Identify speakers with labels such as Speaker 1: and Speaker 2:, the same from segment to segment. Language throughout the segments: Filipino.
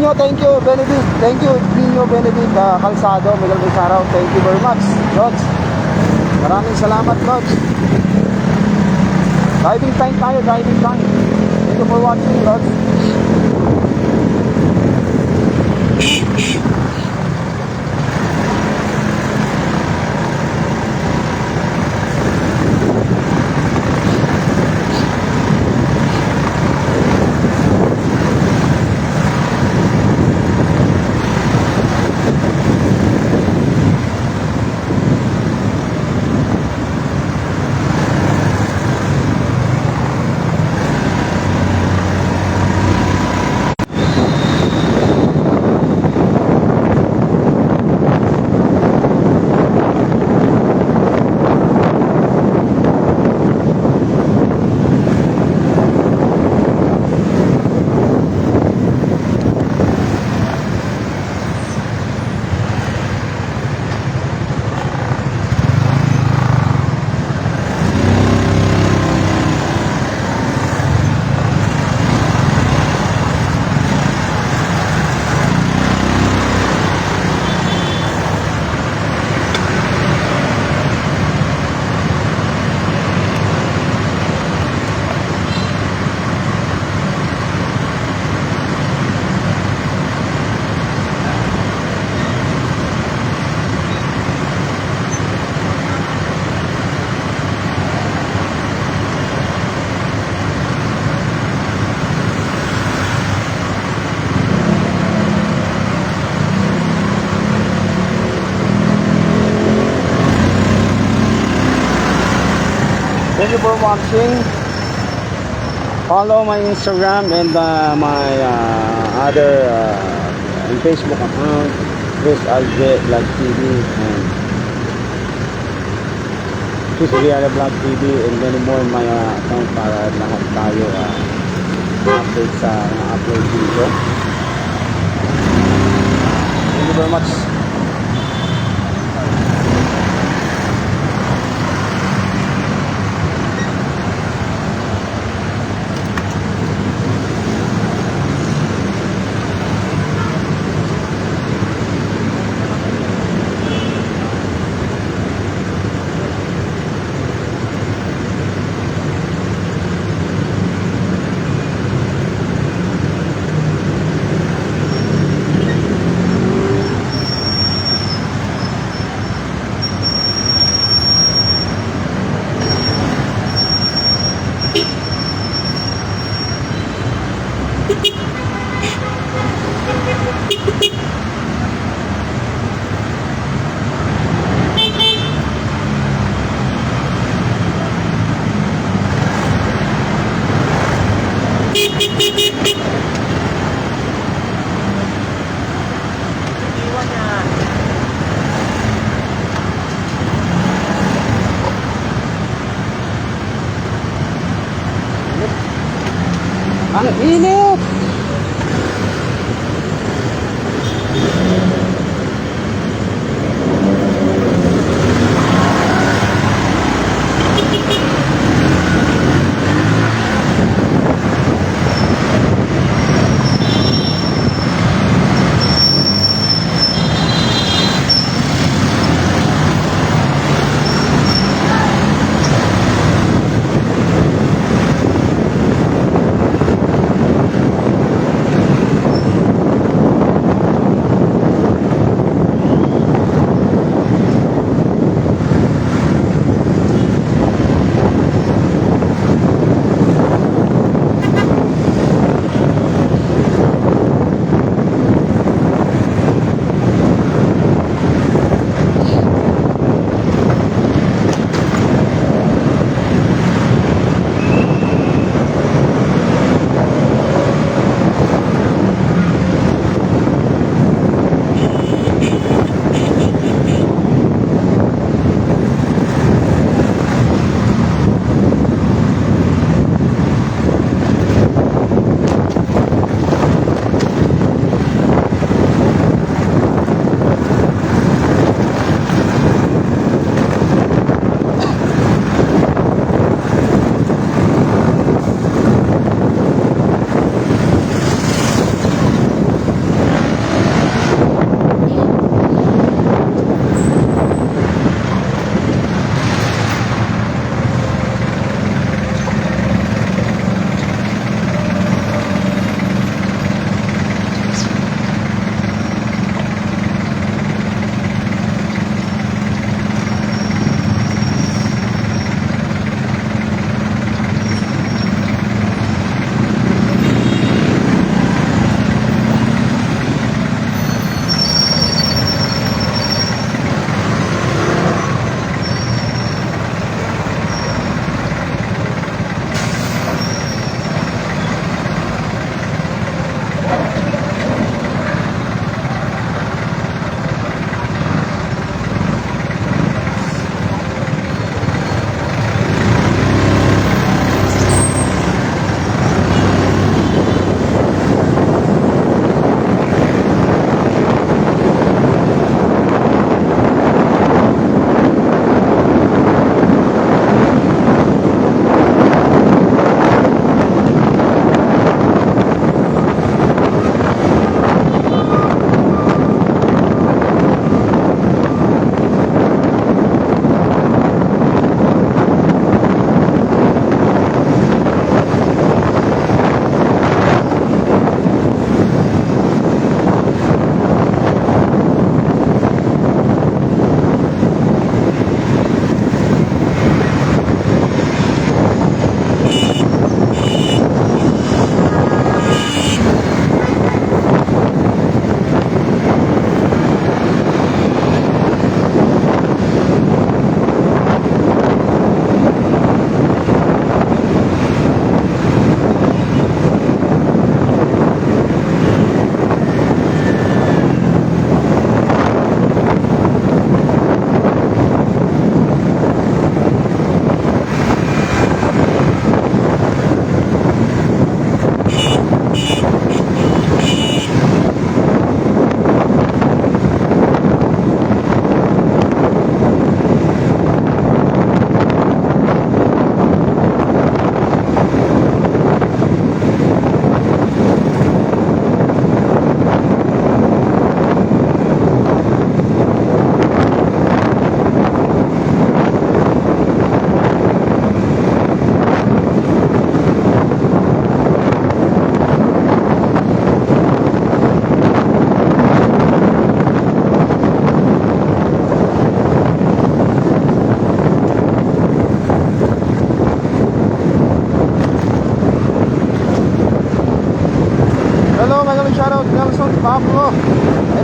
Speaker 1: Benedict. Thank you, Nino Benedict Calzado, Miguel Rizarao. Thank you very much, Lods. Maraming salamat, Lods. Driving time tayo, driving time. Thank you for watching, Lods. Thank you for watching. Follow my Instagram and my other Facebook account, Chris Alje Vlog TV and Chris Riala Vlog TV, and many more my account para lahat tayo update sa upload dito. Thank you very much. Ang init!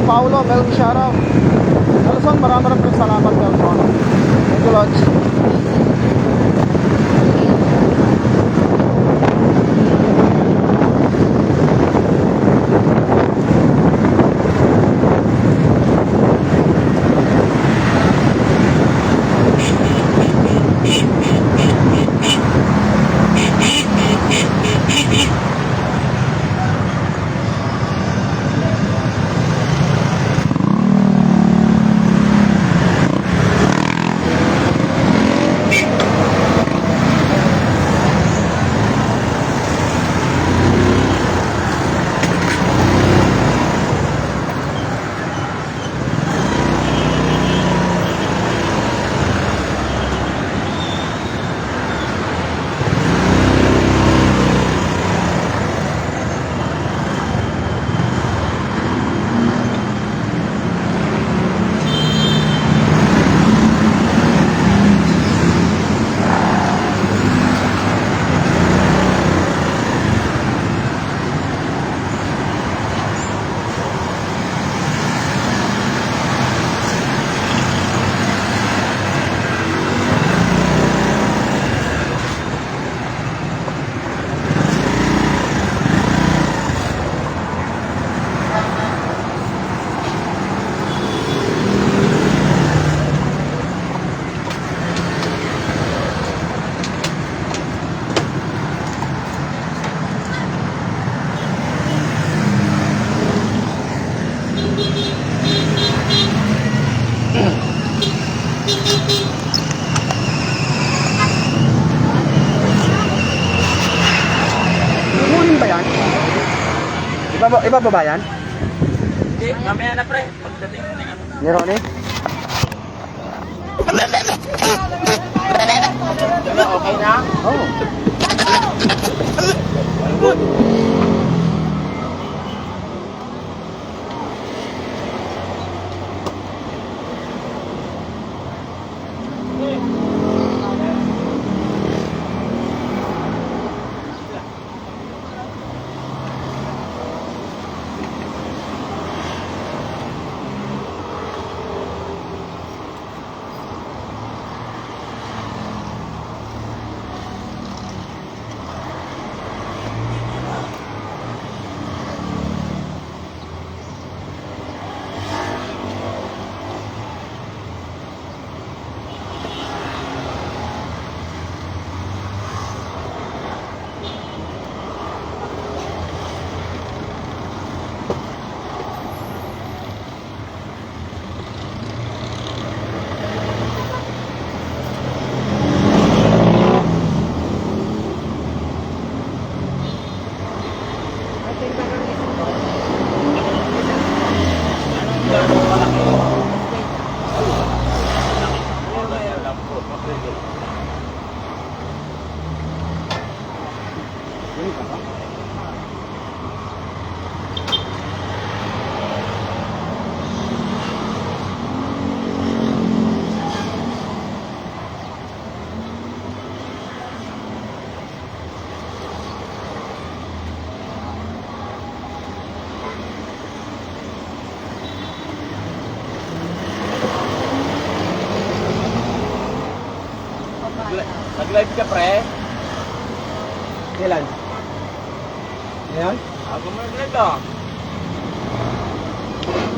Speaker 1: Paulo, Melvin shoutout. Nelson, maraming salamat Nelson. Thank you, Lodge. Kukunin ba yan? Iba ba yan?
Speaker 2: Hindi, mamaya na pre. Pagdating mo na.
Speaker 1: Ni Ronnie?
Speaker 2: Okay na?
Speaker 1: Oo.
Speaker 2: Nag-live ka pre?
Speaker 1: Kailan? Ngayon?
Speaker 2: Ako mo nag-live ah.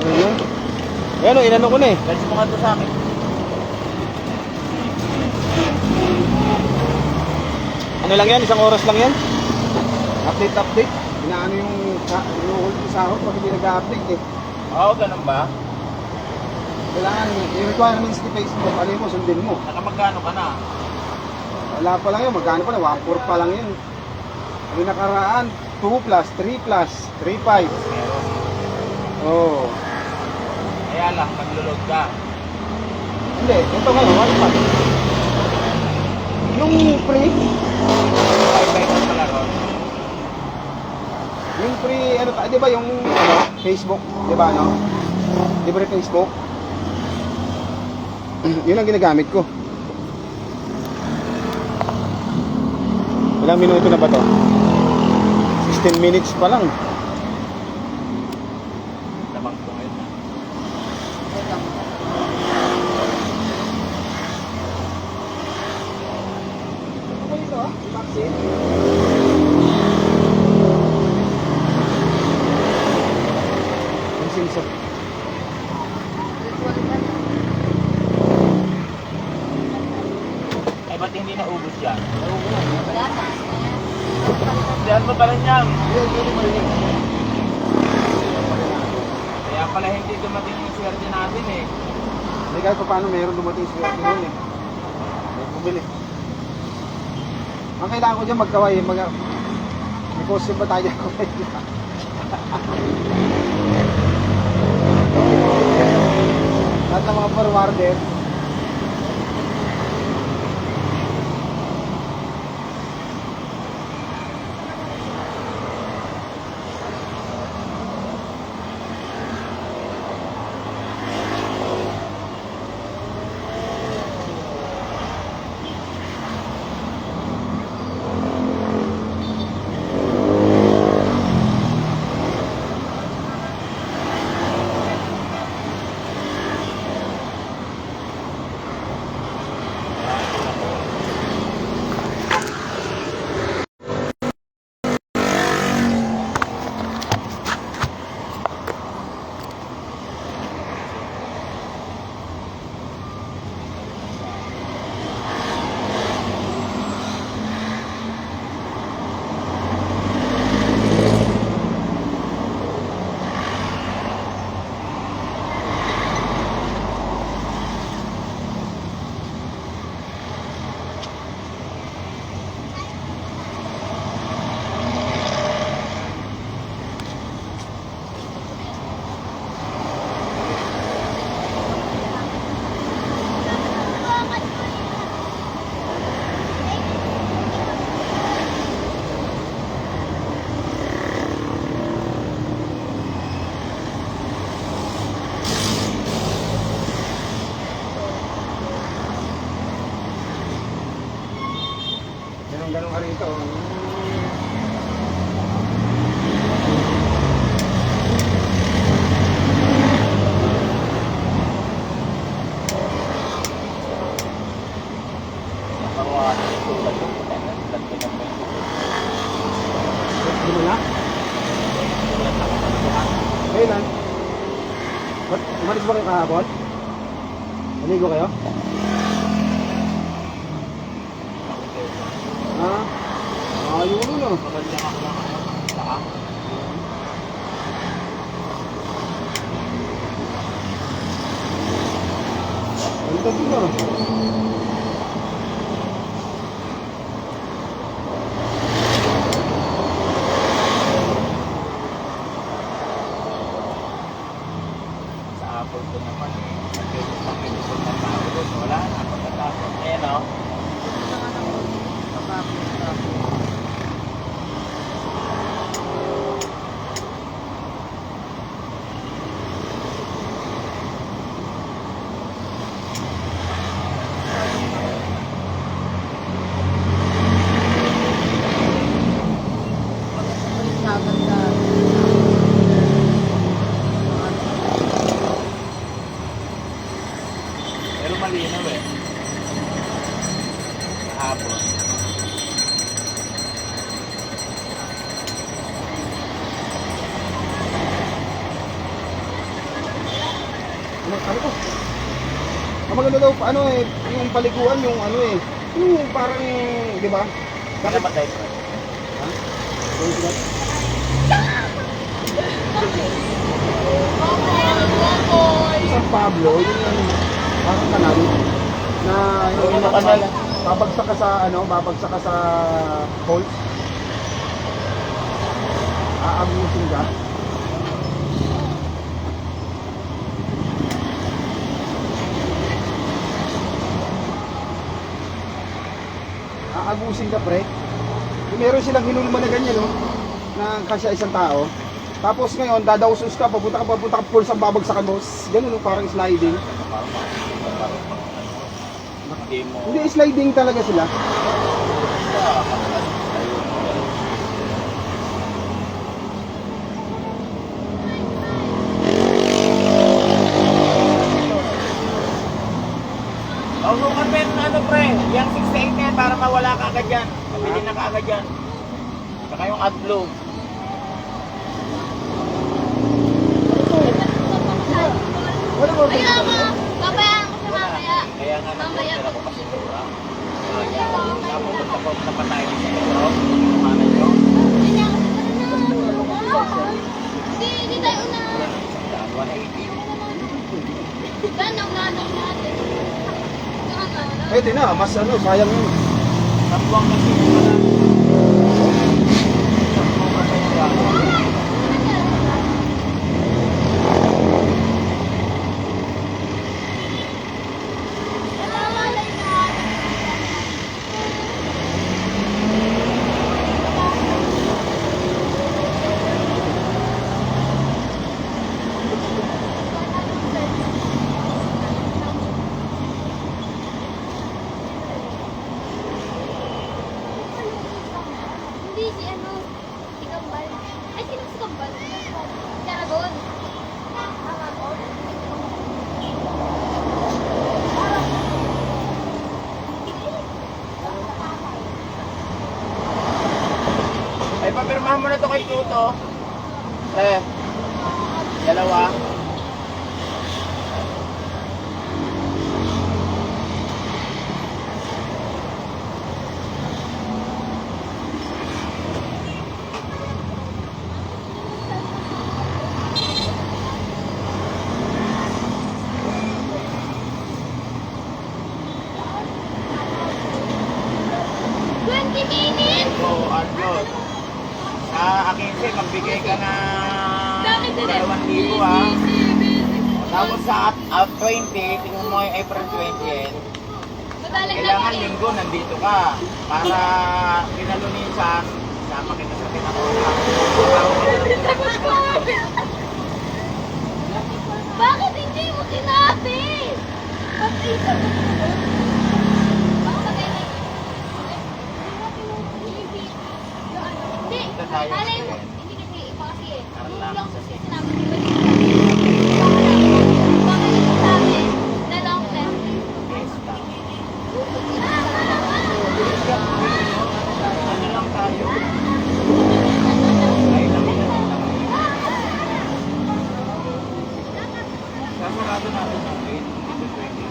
Speaker 1: Ngayon? Ayan o, inano ko na eh.
Speaker 2: Guys mo nga to sa akin.
Speaker 1: Ano lang yan? Isang oras lang yan? Update. Inaano yung hold ko sa ako pag hindi nag-update eh.
Speaker 2: Oo, ganun ba?
Speaker 1: Kailangan, yung requirements ni Facebook, ano mo, sundin mo.
Speaker 2: Nakamagkano ka na?
Speaker 1: Wala pa lang yun, magkano pa na, 1.4 pa lang yun. Ano nakaraan, 2 plus, 3 plus, 3.5.
Speaker 2: Meron.
Speaker 1: Oo.
Speaker 2: Kaya lang, nag-load ka.
Speaker 1: Hindi, ito ngayon, 1.5. Yung free,
Speaker 2: Wi-Fi ka pala ron.
Speaker 1: yung free, ano, di ba yung Facebook, di ba, ano? Libre Facebook. Yun ang ginagamit ko. Ilang minuto na ba to? 16 minutes pa lang.
Speaker 2: Lamang ko ngayon. Sindihan mo pa rin yan.
Speaker 1: Pwede mo rin.
Speaker 2: Kaya pala hindi dumating yung swerte natin eh.
Speaker 1: Hindi kahit pa paano mayroon dumating si Yorkie noon eh. May bumili. Ang kailangan ko dyan magkaway, may costume ba tayo kaway? Lahat ng mga forwarder. Ganun ka rito. Di mo na? Kailan? Ba't umalis ba kayo kahapon? Naligo kayo? Ha? Ayaw mo na.
Speaker 2: Magandang ako ng saka.
Speaker 1: Ang tabi na.
Speaker 2: Sa Apple ko naman eh. Pag-ilusog ng tao doon, wala na. Pagkatapos. Ayan o. Pero malinaw eh. Kahapon.
Speaker 1: Ano ko? Ang maganda daw, ano eh, yung paliguan, yung ano eh, yung parang, di ba?
Speaker 2: Bakit namatay ko?
Speaker 1: Ha? Yung sila? San Pablo, yung ano, parang kanal, na
Speaker 2: Yung
Speaker 1: yung
Speaker 2: kanal.
Speaker 1: babagsak ka sa, ano, babagsak ka sa holes. Aabusin ka. Aabusin ka, pre. Yung meron silang hinulma na ganyan, no? Na kasya isang tao. Tapos ngayon, dadausos ka, papunta ka pulse ang babagsakan mo. Ganun, no? Parang sliding.
Speaker 2: Hindi mo.
Speaker 1: Hindi, sliding talaga sila.
Speaker 2: Pausukan mo yung ano pre, yung 6 na yan para mawala ka agad yan. Mabili na ka agad yan. Saka yung AdBlue.
Speaker 1: Wala mo.
Speaker 3: Ayaw mo! Pabayaan ko siya mamaya.
Speaker 2: Kaya nga
Speaker 3: Mamaya
Speaker 2: nag-order ako
Speaker 3: po.
Speaker 2: kasi tura. Napupunta ko sa patay sa ito. Mana nyo.
Speaker 1: 20 na, mas ano, sayang yun.
Speaker 2: Tatlong kasi yung wala. Tatlong kasi yung wala.
Speaker 3: Hindi si ano, si Kambal. Ay, sino si Kambal? Si Aragon. Aragon?
Speaker 2: Ay, papirmahan mo na to kay Tuto. Dalawa.
Speaker 3: Minutes?
Speaker 2: So, ano, sa akin magbigay ka na 2,000 ha. Tapos sa at 20, tingnan mo yung April 20, kailangan linggo nandito ka para pinalunisan, sama kita sa pinakuna.
Speaker 3: Bakit hindi mo sinabi? Pati sa Hindi, alay mo. Hindi kasi iba kasi eh. Yung long kasi sinabi ko baka yung sabi na long term.
Speaker 2: Ano lang tayo? Ay, namin na lang. Sasurado natin ang grade. Ito pwede.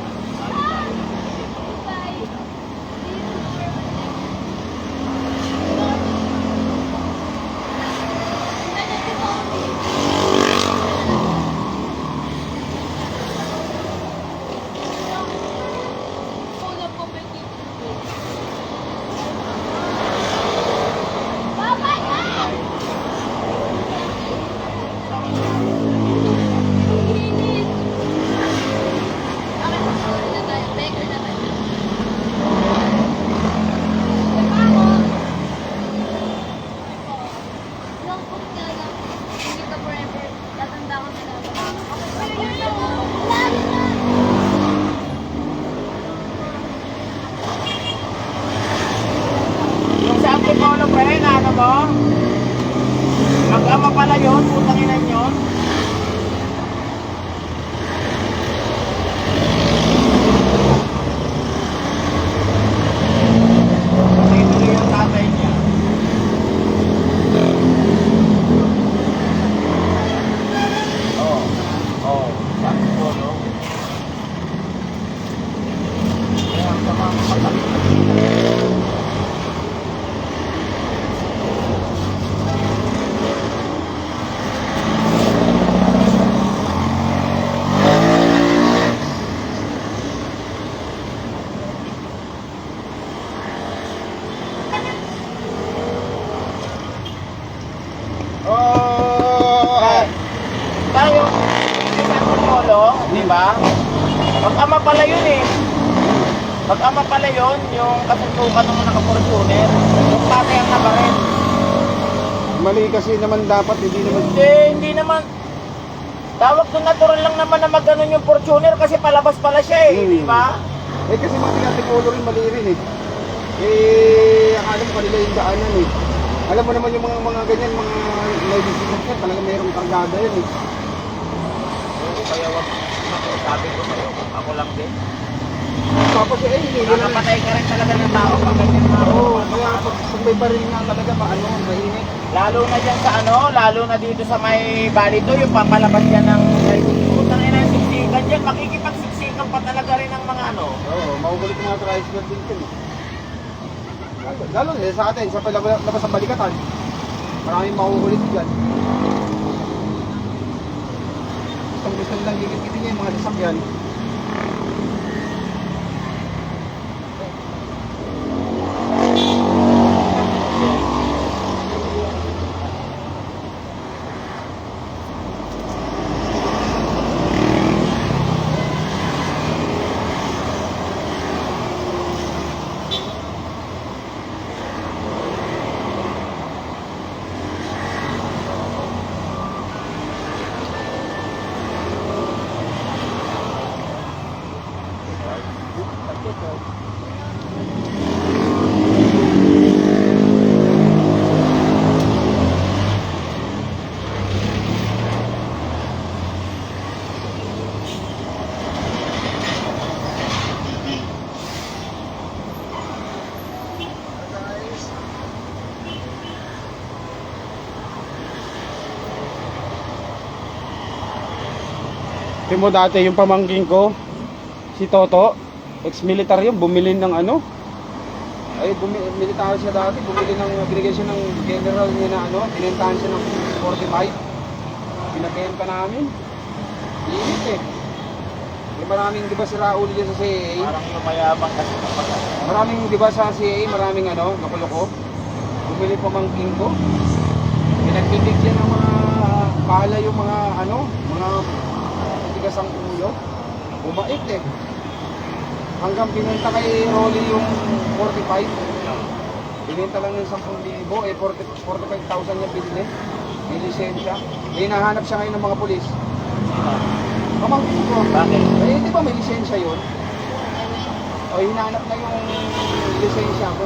Speaker 2: Sali tayo. Yung sa Antipolo pre, na ano mo? Mag-ama pala yun, putang inan yun. Patay tuloy yung tatay niya. Oo. Oo. Sa Antipolo. Kaya sa mga kapatid. Tayo, sa Antipolo, di ba? Mag-ama pala yun eh. Mag-ama pala yun, yung kasuntukan ng naka-fortuner. Yung tatay ang nabarin.
Speaker 1: Mali kasi naman dapat, hindi naman.
Speaker 2: Hindi naman. Tawag doon natural lang naman na mag-ganon yung Fortuner kasi palabas pala siya eh, di ba?
Speaker 1: Eh kasi mga tinatipolo rin, mali rin eh. Eh, akala mo kanila yung daanan eh. Alam mo naman yung mga ganyan, mga medicine na talaga mayroong kargada yun eh.
Speaker 2: Oo, kaya wag sabi ko sa'yo, ako lang din.
Speaker 1: Tapos eh, hindi na.
Speaker 2: Nakapatay ka rin talaga ng tao pag ganyan na
Speaker 1: Oo, kaya pag may baril nga talaga, paano, mainit.
Speaker 2: lalo na dyan sa ano, lalo na dito sa may balito, yung papalabas yan ng putang ina ng siksikan dyan, makikipagsiksikan pa talaga rin ng mga ano.
Speaker 1: Oo, mahugulit yung mga tricycle din yun eh. Lalo na sa atin, sa labas ng balikatan. Maraming mahuhulit dyan. Gusto lang gigit-gitin niya yung mga sasakyan. Tingnan mo dati yung pamangking ko, si Toto, ex-military yun, bumili ng ano. Ay, military siya dati, bumili ng, binigay siya ng general niya na ano, pinentahan siya ng 45. Pinagkayan pa namin. Init eh. May maraming, di ba, sira ulo dyan sa CAA?
Speaker 2: Parang lumayabang kasi kapag
Speaker 1: Maraming, di ba, sa CAA, maraming ano, loko-loko. Bumili pamangking ko. Pinagtitig siya ng mga pala yung mga ano, mga tigas ang ulo. Bumait eh. Hanggang pinenta kay Rolly yung 45. Pinenta lang yung 10,000, eh 45,000 niya pinili. May lisensya. Eh nahanap siya ngayon ng mga pulis. Pamangkin ko.
Speaker 2: Bakit?
Speaker 1: Eh di ba may lisensya yun? O hinahanap na yung lisensya ko.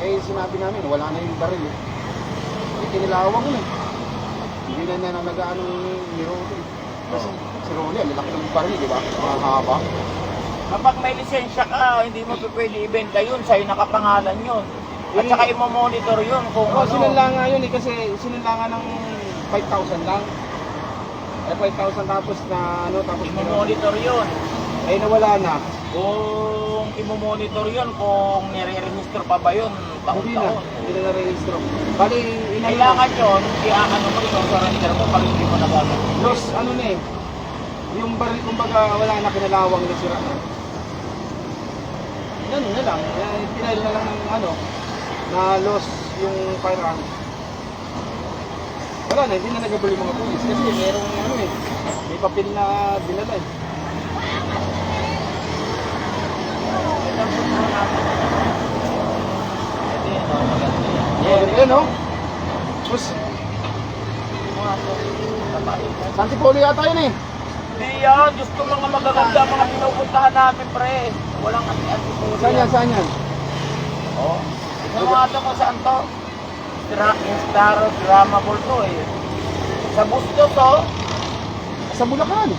Speaker 1: Eh sinabi namin, wala na yung baril eh. Itinilawang ko na eh. Hindi na nag-aanong ni Rolly. Kasi si Rolly, ang lalaki ng baril, di ba? Mahaba.
Speaker 2: Kapag may lisensya ka, hindi mo pwede ibenta yun, sa'yo nakapangalan yun. At saka i-monitor yun kung
Speaker 1: Oo,
Speaker 2: ano.
Speaker 1: sinunlangan yun eh, kasi sinunlangan ng 5,000 lang. Eh 5,000 tapos na ano, tapos
Speaker 2: I-monitor yun.
Speaker 1: eh nawala na.
Speaker 2: Kung i-monitor yun, kung nire-register pa ba yun,
Speaker 1: Hindi na,
Speaker 2: taon-taon.
Speaker 1: hindi na na-register. Bali,
Speaker 2: Kailangan yun, i-ano mo yung surrender mo pag hindi mo nagagamit.
Speaker 1: Los, ano na eh. Yung baril, kumbaga, wala na, kinalawang na sira na. Ganun na lang. Pinail na lang ng ano, na los yung firearm. Wala na, hindi na nagabali yung mga pulis. Kasi merong ano eh, may papel na dinala eh. Yan, no? Sus, San Tipolo yata yun eh.
Speaker 2: Hindi yan, gusto mga magaganda mga pinupuntahan namin, pre. Walang anti-anti.
Speaker 1: Saan yan, saan yan?
Speaker 2: Oo. Ito nga ito kung saan to. Instagramable to eh. Sa Bustos oh.
Speaker 1: Sa Bulacan.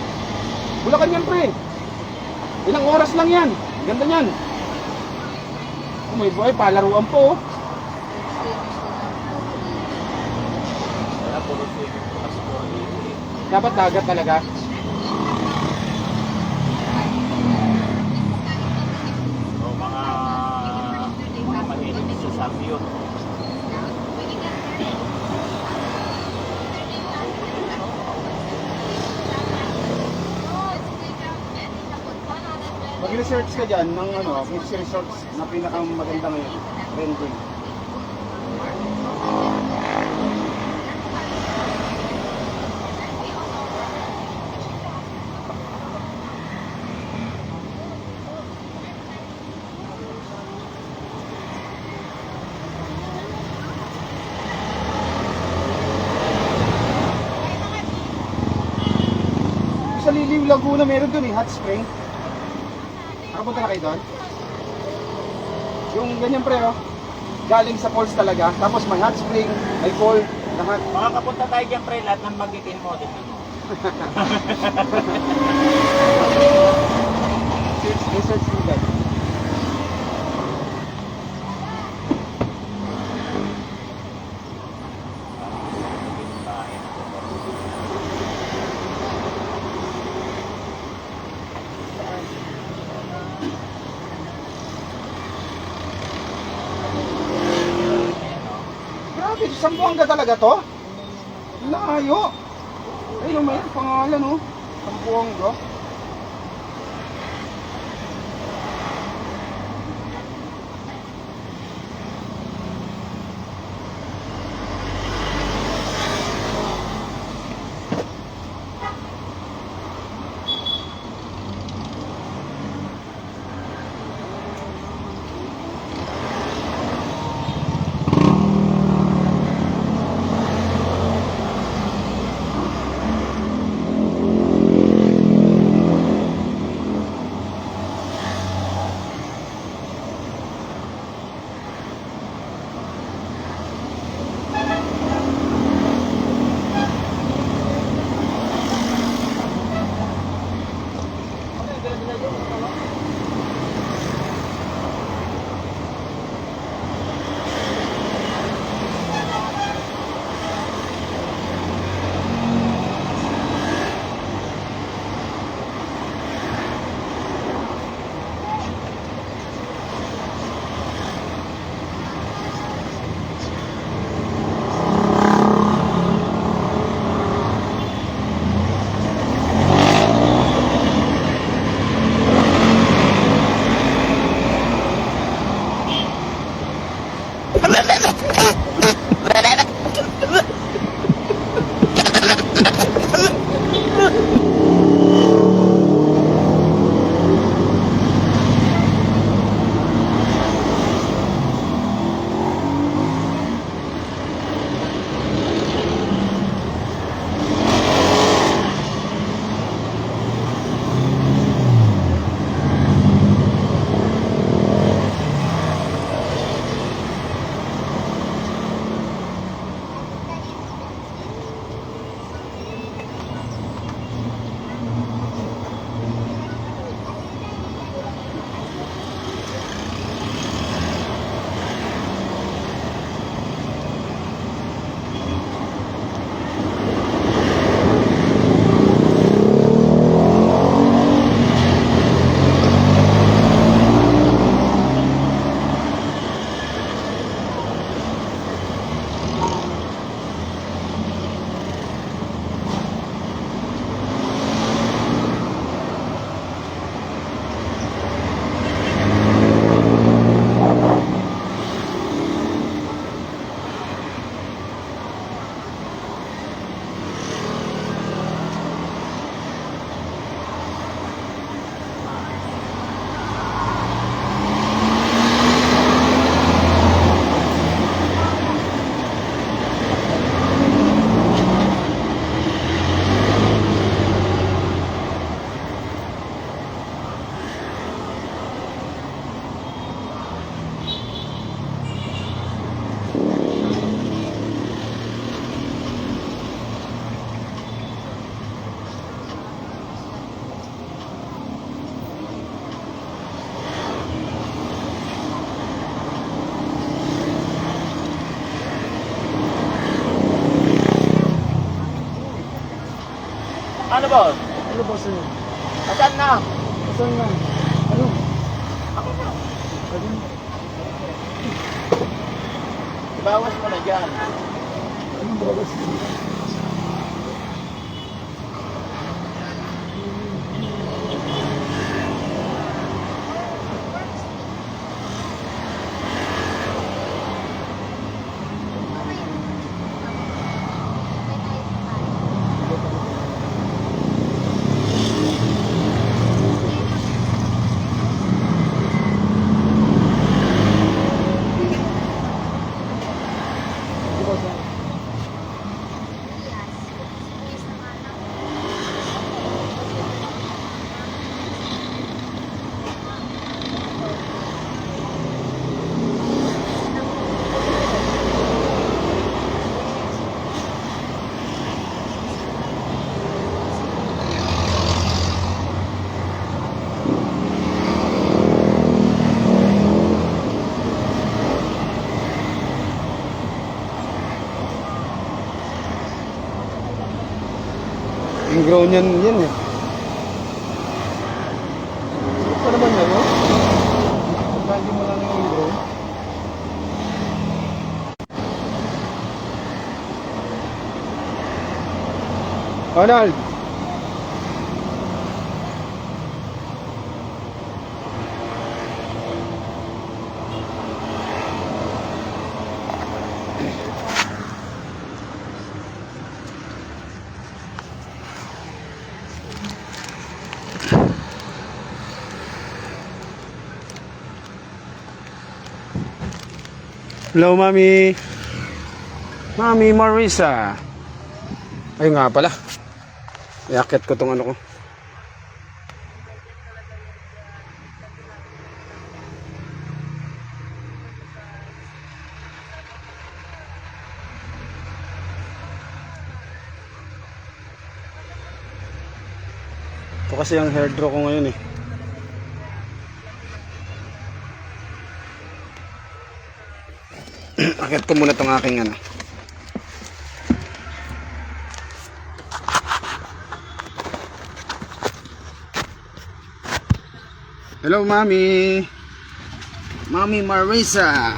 Speaker 1: Bulacan yan, pre. Ilang oras lang yan. Ganda yan. Oh, may boy, palaruan po.
Speaker 2: Wala, puro swimming pool kasi puro libre.
Speaker 1: Dapat dagat talaga.
Speaker 2: So, mga mahilig sa Samyo.
Speaker 1: Mag-research ka dyan ng ano, beach resorts na pinakang maganda ngayon. Trending. Sa Liliw Laguna meron dun eh, hot spring. Nakapunta na kayo doon? Yung ganyan pre oh. Galing sa falls talaga. Tapos may hot spring, may fall, lahat.
Speaker 2: Makakapunta tayo dyan, pre. Lahat ng magitin mo. Tingnan mo.
Speaker 1: Research mo guys. Grabe, Sambuanga talaga to? Layo. Ayun, may pangalan oh. Sambuanga.
Speaker 2: boss?
Speaker 1: Ano ba sa'yo?
Speaker 2: Asan na?
Speaker 1: Saan na? Ano?
Speaker 2: Ako na.
Speaker 1: Ano?
Speaker 2: Ibawas mo na dyan.
Speaker 1: Ano ba ba sa'yo? Ano ba sa'yo? Yung grown yan eh. Ito naman yan, no? Pagkain mo lang yung grown. Ronald! Hello, Mami. Mami Marisa. Ayun nga pala. Iakit ko tong ano ko. Ito kasi ang hair draw ko ngayon eh. Akit ko muna tong aking ano. Hello, Mami. Mami Marisa.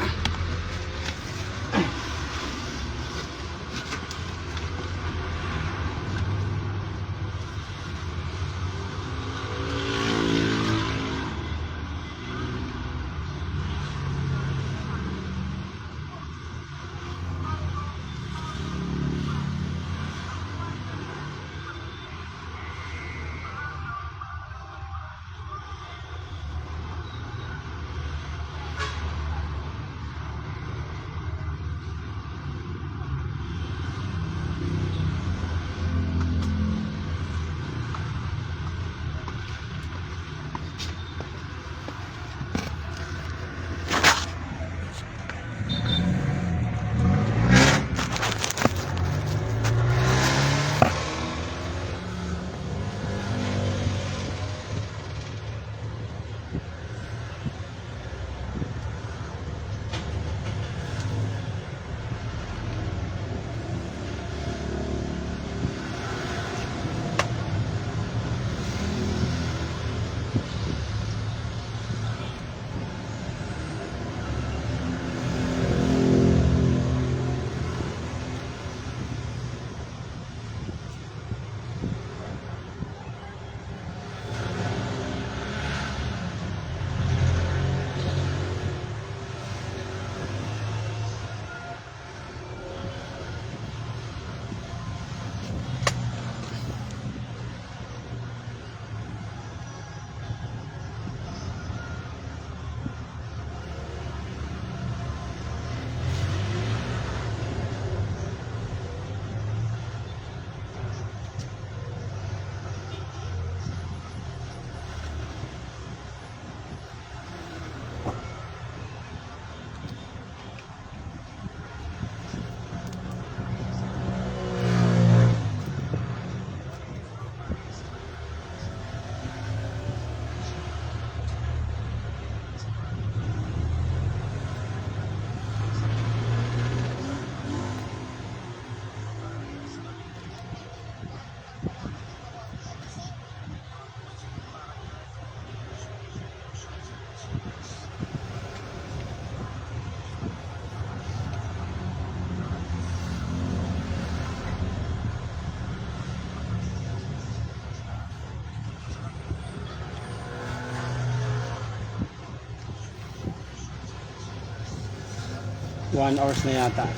Speaker 4: 1 hours na yata.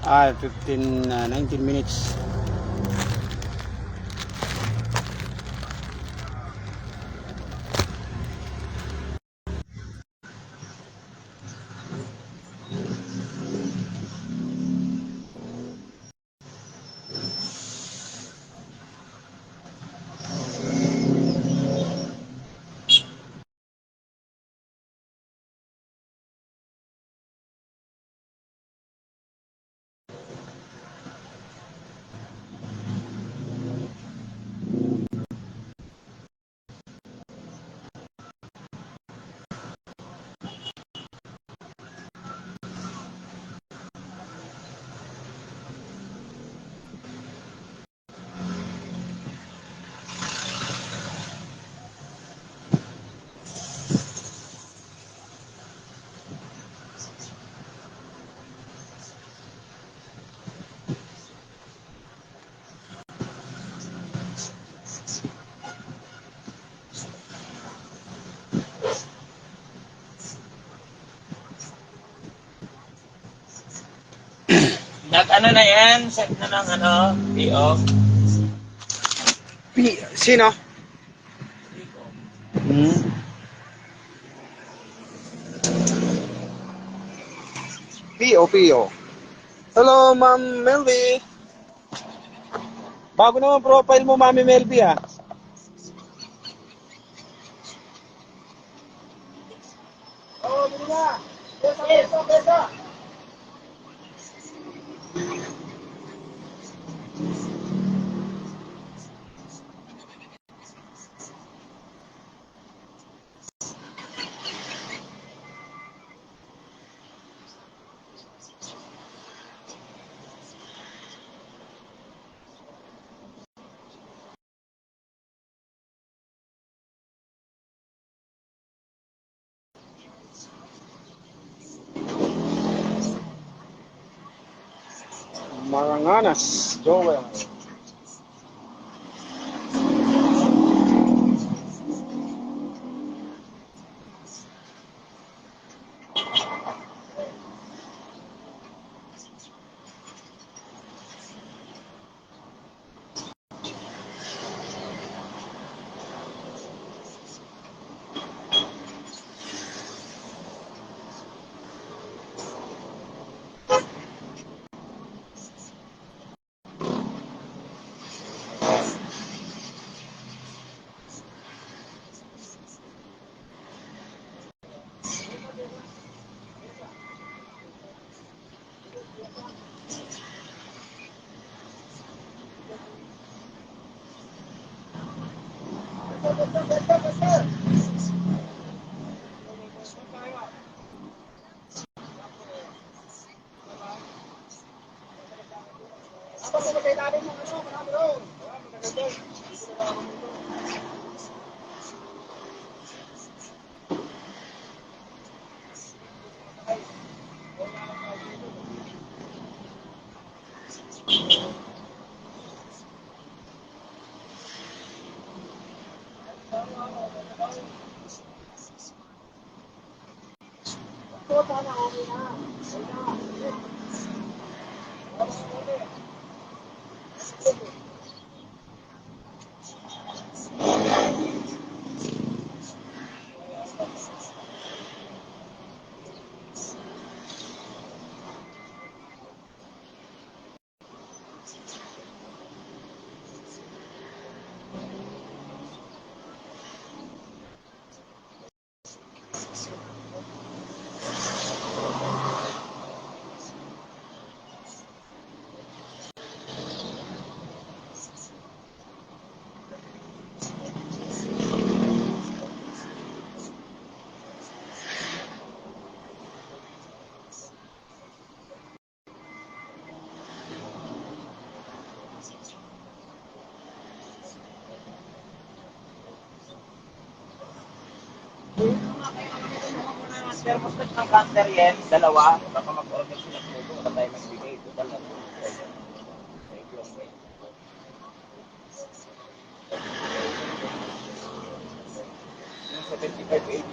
Speaker 4: 19 minutes.
Speaker 2: Nag-ano na yan? Set na ng ano? P.O.
Speaker 4: Sino? Hmm. Pio. Hello, Ma'am Melby. Bago naman profile mo, Mami Melby, ah.
Speaker 1: Oh, bili na! Besa!
Speaker 4: Maranganas, Joel.
Speaker 2: Thermostat ng counter yan, dalawa. Baka mag-order sila ng puto. Wala tayo magbigay. Total na. Thank you. Yung 7582.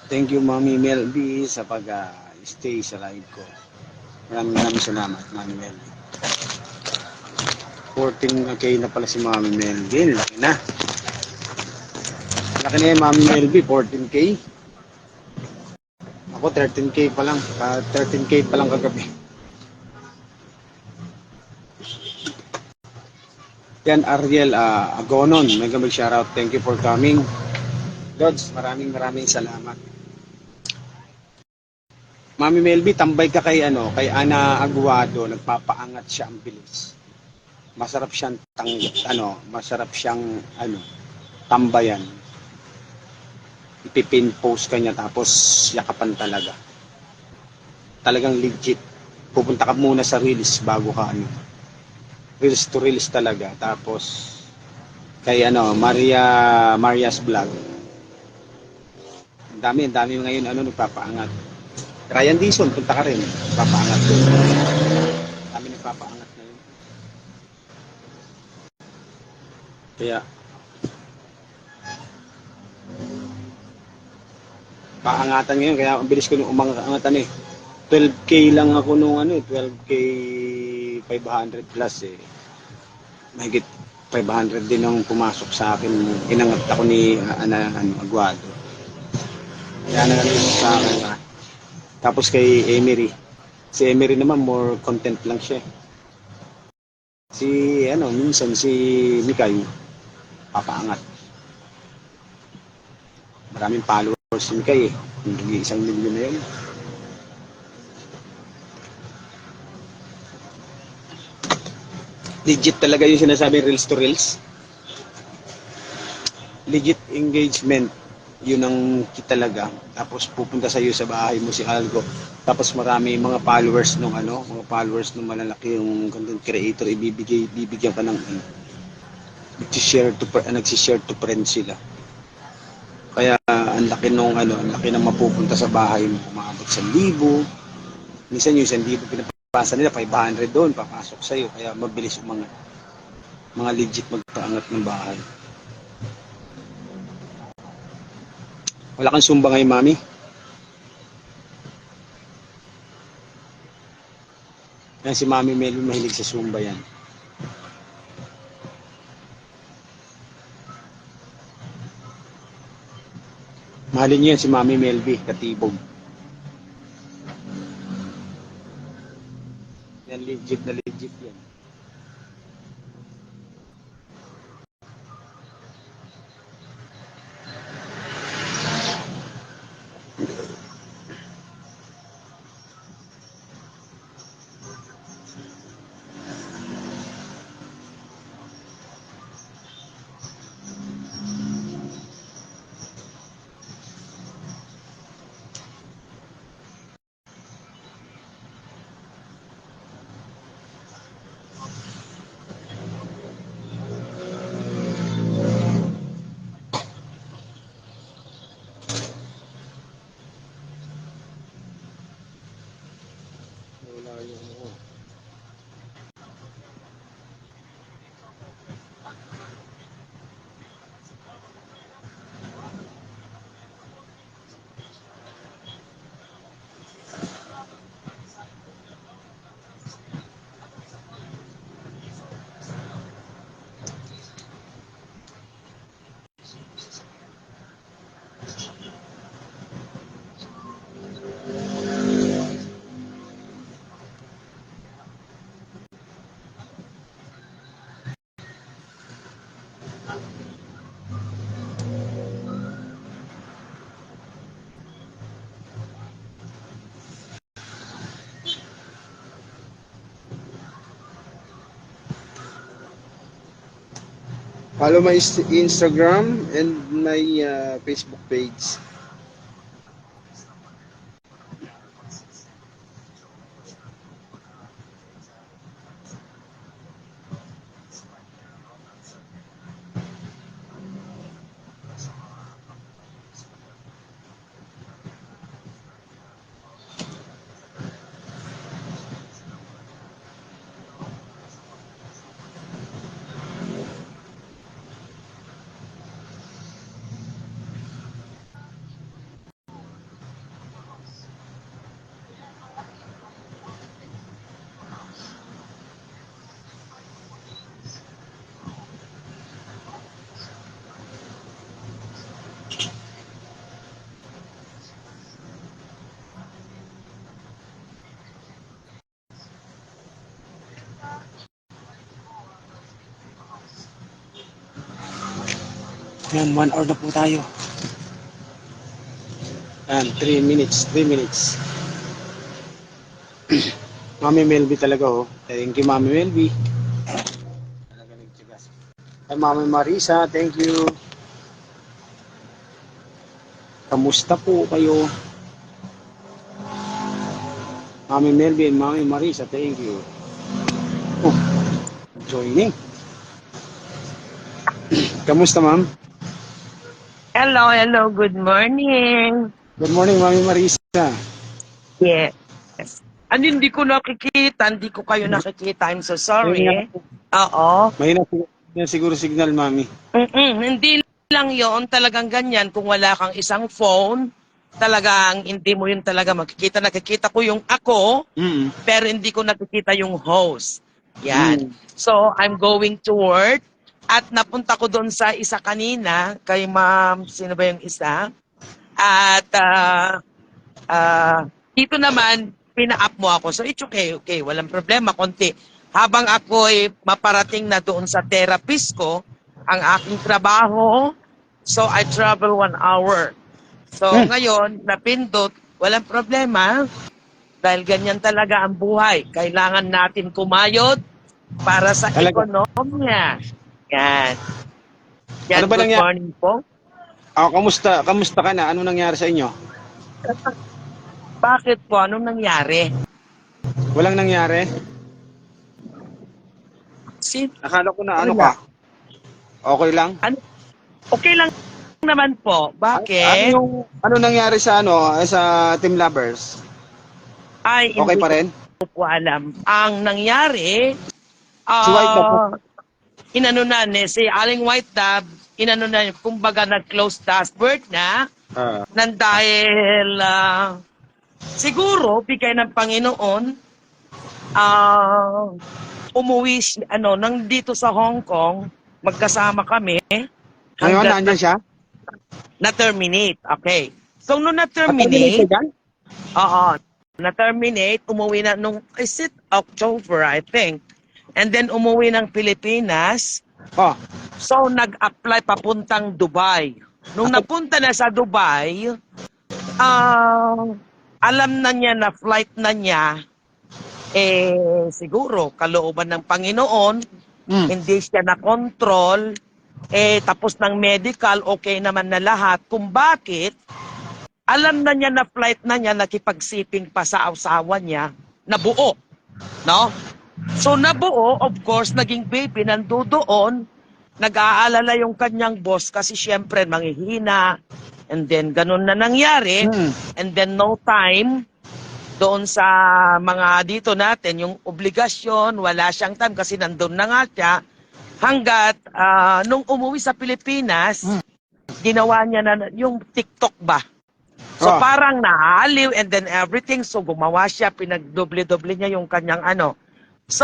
Speaker 4: Thank you, Mami Melby, sa pag-stay sa live ko. Maraming salamat, Mami Melby. 14K na pala si Mami Melby. Laki na. Laki na yung Mami Melby, 14K. Ako, 13K pa lang. 13K pa lang kagabi. Yan, Ariel Agonon. Mega big shoutout. Thank you for coming. Lods, maraming salamat. Mami Melby, tambay ka kay Ana Aguado, nagpapaangat siya ang bilis. Masarap siyang tambayan. Ipipin post ka niya tapos yakapan talaga. Talagang legit. Pupunta ka muna sa reels bago ka reels to reels talaga. Tapos kay Maria's vlog. Ang dami ngayon nagpapaangat. Ryan Dizon, punta ka rin. Nagpapaangat doon. Dami nagpapaangat na yun. Kaya, paangatan ngayon. Kaya ang bilis ko nung umangatan 12K lang ako nung 12K 500 plus Mahigit 500 din ang pumasok sa akin. Inangat ako ni Aguado. Kaya sa akin Tapos kay Emery. Si Emery naman more content lang siya. Minsan si Mikay papaangat. Maraming followers si Mikay Hindi 1 milyon na yun. Legit talaga yung sinasabi reels to reels. Legit engagement. yun ang talaga. Tapos pupunta sa iyo sa bahay mo si Algo. Tapos marami mga followers nung mga followers nung malalaki yung content creator, bibigyan ka ng nagsi-share to friends sila. Kaya ang laki nung ang laki ng mapupunta sa bahay mo, umabot sa 1,000. Minsan yung 1,000 pinapasa nila, 500 doon, papasok sa iyo. Kaya mabilis yung mga legit magpaangat ng bahay. Wala kang sumba ngayon, mami? Yan si Mami Melvin, mahilig sa sumba yan. Mahalin niyo yan si Mami Melvin, Katibog. Yan, legit na legit yan. Wala yung follow my Instagram and my Facebook page. Yan, 1 hour na po tayo. Yan, 3 minutes, 3 minutes. Mami Melby talaga, oh. Thank you, Mami Melby. Talaga nagtigas. Ay, Mami Marisa, thank you. Kamusta po kayo? Mami Melby and Mami Marisa, thank you. Oh, joining. Kamusta, ma'am?
Speaker 5: Hello, hello. Good morning.
Speaker 4: Good morning, Mami Marisa.
Speaker 5: Yes. Ano hindi ko nakikita? Hindi ko kayo nakikita. I'm so sorry. Oo.
Speaker 4: Mahina siguro signal, Mami.
Speaker 5: Hindi lang yon talagang ganyan. Kung wala kang isang phone, talagang hindi mo yun talaga makikita. Nakikita ko yung ako, pero hindi ko nakikita yung host. Yan. So, I'm going to work. At napunta ko doon sa isa kanina, kay ma'am, sino ba yung isa? At dito naman, pina-up mo ako. So it's okay, walang problema, konti. Habang ako ay maparating na doon sa therapist ko, ang aking trabaho, so I travel 1 hour. So ngayon, napindot, walang problema, dahil ganyan talaga ang buhay. Kailangan natin kumayod para sa
Speaker 4: Talaga.
Speaker 5: ekonomiya. Yan. Yan,
Speaker 4: Ano ba
Speaker 5: good
Speaker 4: nangyari?
Speaker 5: morning po.
Speaker 4: Kamusta? Kamusta ka na? Ano nangyari sa inyo?
Speaker 5: Bakit po? Anong nangyari?
Speaker 4: Walang nangyari?
Speaker 5: Si,
Speaker 4: Akala ko na ano
Speaker 5: Wala.
Speaker 4: ka? Okay lang?
Speaker 5: ano, okay lang naman po. Bakit?
Speaker 4: Ano nangyari sa sa Team Lovers?
Speaker 5: Ay,
Speaker 4: Okay
Speaker 5: hindi
Speaker 4: pa rin?
Speaker 5: ko po alam. Ang nangyari,
Speaker 4: Si White Dove po.
Speaker 5: inano na si Aling White Dove, inano na, kumbaga nag-close dashboard na, nang dahil siguro bigay ng Panginoon, umuwi nang dito sa Hong Kong, magkasama kami
Speaker 4: Ngayon,
Speaker 5: hanggang
Speaker 4: nandyan siya?
Speaker 5: na-terminate. Okay. So, nung
Speaker 4: Terminate
Speaker 5: na-terminate,
Speaker 4: siya dyan?
Speaker 5: oo, na-terminate, umuwi na is it October, I think. And then umuwi ng Pilipinas.
Speaker 4: Oh,
Speaker 5: So, nag-apply papuntang Dubai. Nung napunta na sa Dubai, alam na niya na flight na niya, siguro, kalooban ng Panginoon, hindi siya na-control, tapos ng medical, okay naman na lahat. Kung bakit, alam na niya na flight na niya, nakipagsiping pa sa asawa niya, nabuo. No? So nabuo, of course, naging baby, nandoon, nag-aalala yung kanyang boss kasi syempre manghihina, and then ganun na nangyari, and then no time, doon sa mga dito natin, yung obligasyon, wala siyang time kasi nandun na nga siya, hanggat nung umuwi sa Pilipinas, ginawa niya na yung TikTok ba? So parang naaliw and then everything, so gumawa siya, pinagdoble-doble niya yung kanyang ano. So,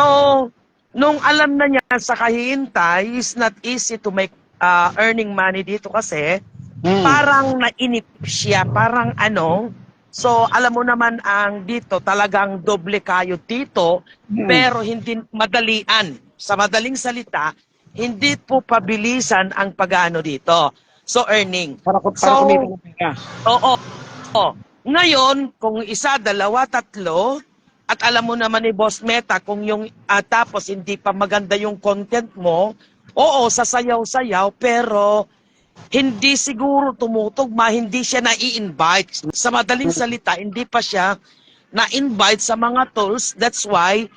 Speaker 5: nung alam na niya sa kahihintay, it's not easy to make earning money dito kasi, parang nainip siya, parang ano, so alam mo naman ang dito, talagang doble kayo dito, pero hindi madalian. Sa madaling salita, hindi po pabilisan ang pag-ano dito. So, earning.
Speaker 4: para kumita ng pera.
Speaker 5: Oo. Ngayon, kung isa, dalawa, tatlo, at alam mo naman ni Boss Meta, kung yung tapos hindi pa maganda yung content mo, oo, sasayaw-sayaw, pero hindi siguro tumutugma, hindi siya na-i-invite. Sa madaling salita, hindi pa siya na-invite sa mga tools. That's why,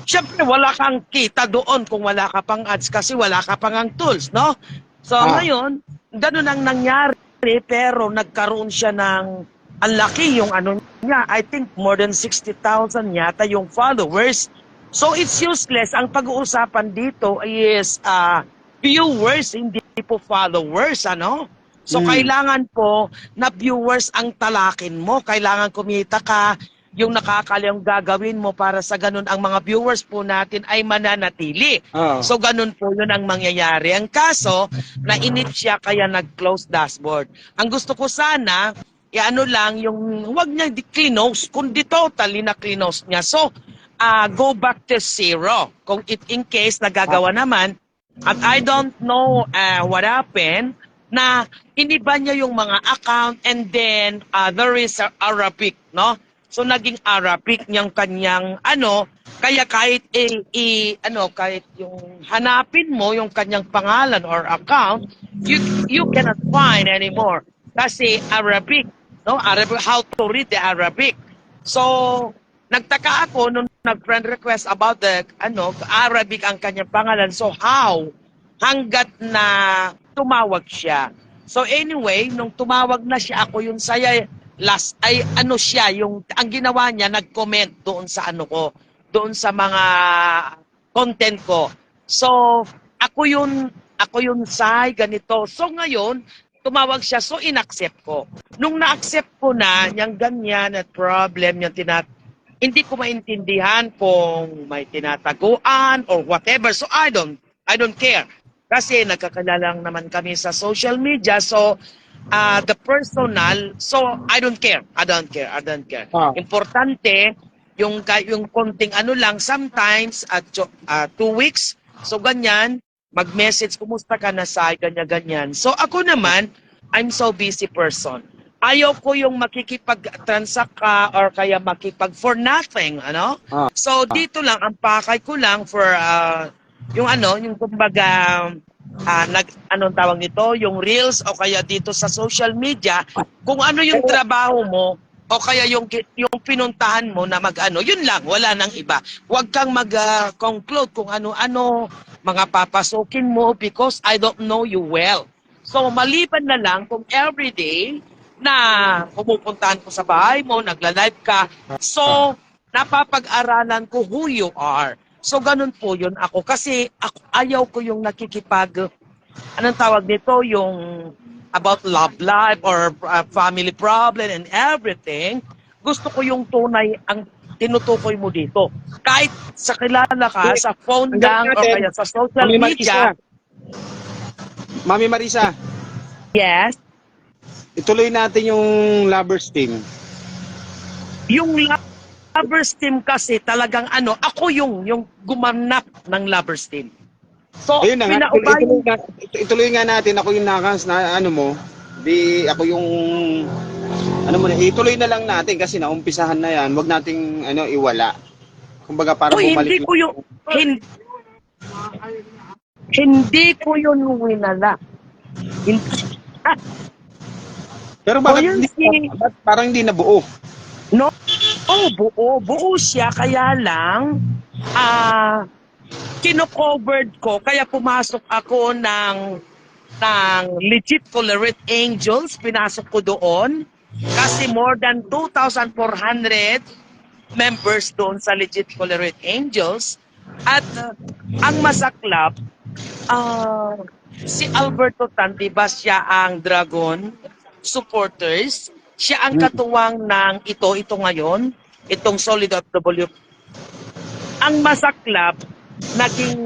Speaker 5: syempre, wala kang kita doon kung wala ka pang ads kasi wala ka pang ang tools, no? So, ngayon, ganun ang nangyari, pero nagkaroon siya ng ang laki yung ano niya. I think more than 60,000 yata yung followers. So, it's useless. Ang pag-uusapan dito is viewers, hindi po followers, ano? So, kailangan po na viewers ang talakin mo. Kailangan kumita ka, yung nakakalayang gagawin mo para sa ganun ang mga viewers po natin ay mananatili. So ganun po yun ang mangyayari. Ang kaso, nainip siya kaya nag-close dashboard. Ang gusto ko sana, ano lang, yung huwag niya cleanose, kundi totally na cleanose niya. So, go back to zero. Kung in case nagagawa naman, at I don't know what happened, na iniba niya yung mga account and then there is Arabic, no? So naging Arabic niyang kanyang ano, kaya kahit kahit yung hanapin mo yung kanyang pangalan or account, you cannot find anymore kasi Arabic, no? Arabic, how to read the Arabic. So nagtaka ako nung nag-friend request about the Arabic ang kanyang pangalan. So how? Hanggat na tumawag siya. So anyway, nung tumawag na siya, ako yung saya last ay siya yung ang ginawa niya, nag-comment doon sa doon sa mga content ko. So ako yun say ganito. So ngayon tumawag siya, so inaccept ko. Nung na-accept ko na yung ganyan at problem yung hindi ko maintindihan kung may tinataguan or whatever. So I don't care. Kasi nagkakilala naman kami sa social media. So the personal, so I don't care. I don't care. Importante yung konting lang, sometimes at 2 weeks. So ganyan, mag-message, kumusta ka na sa ganyan. So ako naman, I'm so busy person. Ayaw ko yung makikipag-transact ka or kaya for nothing, So dito lang, ang pakay ko lang for yung kumbaga anong tawag nito, yung reels o kaya dito sa social media, kung ano yung trabaho mo o kaya yung pinuntahan mo na mag-ano, yun lang, wala nang iba. Huwag kang mag-conclude kung ano-ano, mga papasukin mo because I don't know you well. So, maliban na lang kung everyday na pumupuntahan ko sa bahay mo, nagla-live ka. So, napapag-aralan ko who you are. So, ganun po yun ako. Kasi ayaw ko yung anong tawag nito, yung about love life or family problem and everything. Gusto ko yung tunay ang tinutukoy mo dito. Kahit sa kilala ka, sa phone lang, o kaya sa social media.
Speaker 4: Mami Marisa,
Speaker 5: Yes.
Speaker 4: ituloy natin yung lovers team.
Speaker 5: Yung lovers team kasi talagang ako yung gumanap ng lovers team. So,
Speaker 4: Ayun na nga,
Speaker 5: pinaubayan.
Speaker 4: ituloy nga natin, ako yung nakas na di ako yung ituloy na lang natin kasi naumpisahan na yan, wag nating iwala. Kumbaga para bumalik.
Speaker 5: Hindi ko yun winala.
Speaker 4: Pero parang hindi nabuo.
Speaker 5: No, buo siya, kaya lang, kino-covered ko, kaya pumasok ako ng Legit Tolerate Angels, pinasok ko doon, kasi more than 2,400 members doon sa Legit Tolerate Angels, at ang masaklap, si Alberto Tan, diba siya ang Dragon supporters, siya ang katuwang ng ito ngayon, itong Solid FW. Ang masaklap, naging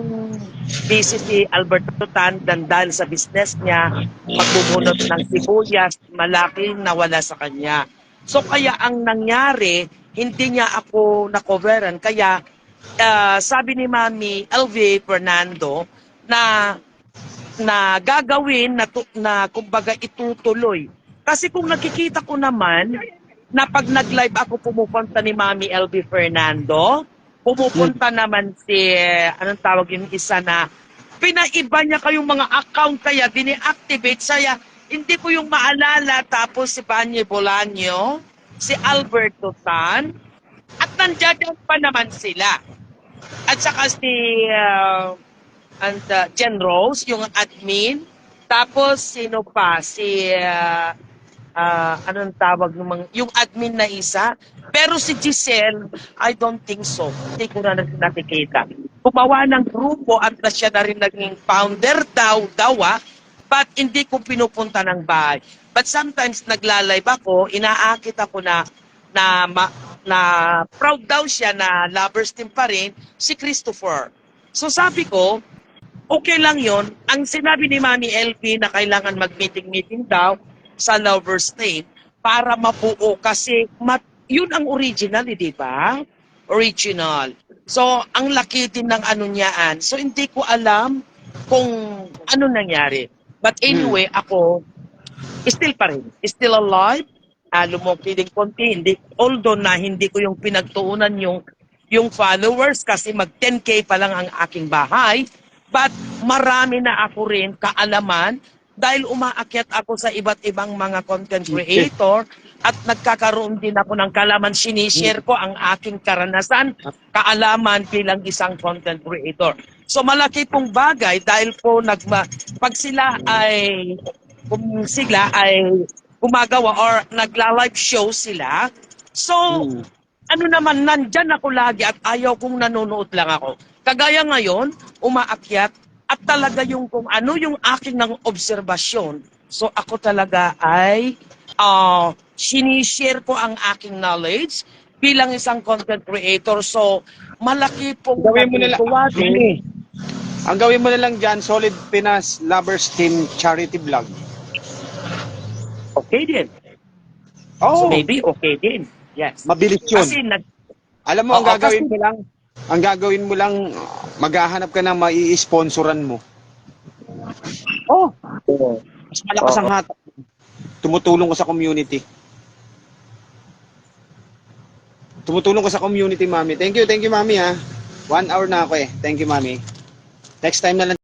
Speaker 5: busy si Alberto Tan dahil sa business niya, magbubunot ng sibuyas, malaking nawala sa kanya. So kaya ang nangyari, hindi niya ako na-coveran. Kaya sabi ni Mami LV Fernando na gagawin na kumbaga itutuloy. Kasi kung nakikita ko naman na pag nag-live ako pumupunta ni Mami LV Fernando, pumupunta naman si, anong tawag yung isa na, pinaiba niya kayong mga account kaya dine-activate saya. Hindi ko yung maalala, tapos si Banye Bolaño, si Alberto Tan, at nandiyan pa naman sila. At saka si Jen Rose, yung admin. Tapos sino pa? Si anong tawag ng yung admin na isa. Pero si Giselle, I don't think so. Hindi ko na nakikita. Gumawa ng grupo at siya na rin naging founder daw, but hindi ko pinupunta ng bahay. But sometimes nagla-live ako, inaakit ako na proud daw siya na lovers team pa rin, si Christopher. So sabi ko, okay lang yon. Ang sinabi ni Mami LP na kailangan mag-meeting daw sa lovers team para mabuo kasi yun ang original, di ba? Original. So, ang laki din ng niyaan. So, hindi ko alam kung ano nangyari. But anyway, ako, still pa rin. Still alive. Lumaki din konti. Although na hindi ko yung pinagtuunan yung followers kasi mag 10K pa lang ang aking bahay. But marami na ako rin kaalaman dahil umaakyat ako sa iba't ibang mga content creator at nagkakaroon din ako ng kaalaman. Sinishare ko ang aking karanasan, kaalaman bilang isang content creator. So malaki pong bagay dahil po pag sila ay gumagawa or nagla-live show sila, so ano naman, nandyan ako lagi at ayaw kong nanonood lang ako. Kagaya ngayon, umaakyat at talaga yung kung ano yung aking ng obserbasyon. So ako talaga ay sinishare ko ang aking knowledge bilang isang content creator. So malaki pong natutuwa din.
Speaker 4: Ang gawin mo na lang dyan, Solid Pinas Lovers Team Charity Vlog.
Speaker 5: Okay din.
Speaker 4: Oh,
Speaker 5: So maybe okay din. Yes.
Speaker 4: mabilis yun.
Speaker 5: Kasi
Speaker 4: Alam mo, ang gagawin mo lang, maghahanap ka na mai-sponsoran mo. Mas malakas ang hatak. Tumutulong ka sa community. Mami. Thank you, Mami, ha. 1 hour na ako eh. Thank you, Mami. Next time na lang